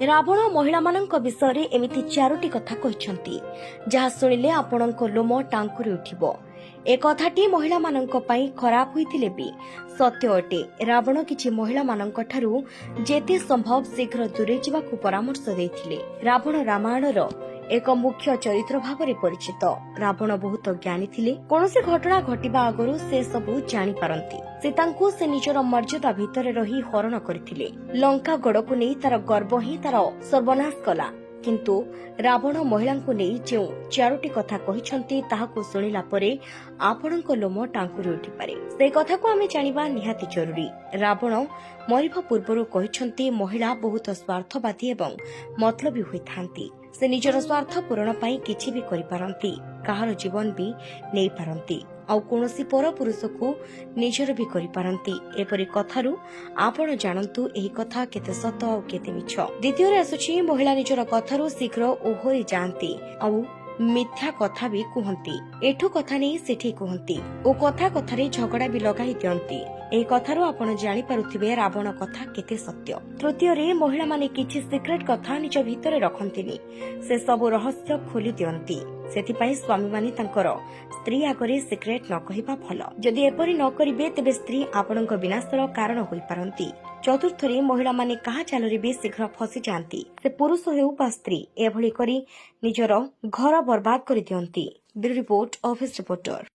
रावण महिला मानक विषय रे एमिति चारोटी कथा कहिसंती जहा सुनिले आपणक लोम टांकुरी उठिबो। ए कथाटी महिला मानक पई खराब होइतिले भी सत्य अटे। रावण किछि महिला मानक ठारू जेते संभव शीघ्र दूरे जिबाकू परामर्श देथिले। रावण रामायणर एक मुख्य चरित्र भावरे परिचित। रावण बहुत ज्ञानी थिले। कोनोसी घटना घटिबा आगरु से सबु जानि पारंती। सीतांकु से निजर मर्यादा भितरे रही हरण करथिले। लंका गड़कु नै तार गर्व ही तार सर्वनाश कला। किंतु रावण महिलांकु नै जे चारोटी कथा कहिसंती ताहाकु सुनिला परे आपणक लोम टांकुरी उठी पारे। से कथाकु आमे जानिबा निहाती जरूरी। रावण मरिबा पूर्वरु कहिसंती महिला बहुत स्वार्थवादी एवं मतलबी होइथांती। से निजर स्वार्थ पूरण पाई किछि भी करि पारंती, काहार जीवन भी नै पारंती, आउ कोनोसी पर पुरुष को निजर भी करि पारंती। एपरि कथारु आपण जानंतु एही कथा केते सत आउ केते मिछ। द्वितीय रे असुछि महिला निजर कथारु शीघ्र ओहोई जानती आउ मिथ्या कथा भी कुहंती। एठु कथा नै सेठी कुहंती ओ कथा कथारे झगड़ा भी लगाई दियंती। एही कथारु आपण जानि पारुथिबे रावण कथा केते सत्य। तृतीय रे महिला माने किछि सिक्रेट कथा निज भितरे रखंतिनी, से सब रहस्य खोली दियंती। सेथिपाई स्वामी माने तांकर स्त्री आगरे सिक्रेट न कहिबा भल। जदि एपरि न करिबे तेबे स्त्री आपणक विनाशर कारण होई पारंती। चतुर्थ रे महिला माने कहा चालरे भी शीघ्र फसी जांती। से पुरुष हेउ बा स्त्री एभଳି करी निजर घर बर्बाद करि दियंती। Bureau report, office reporter.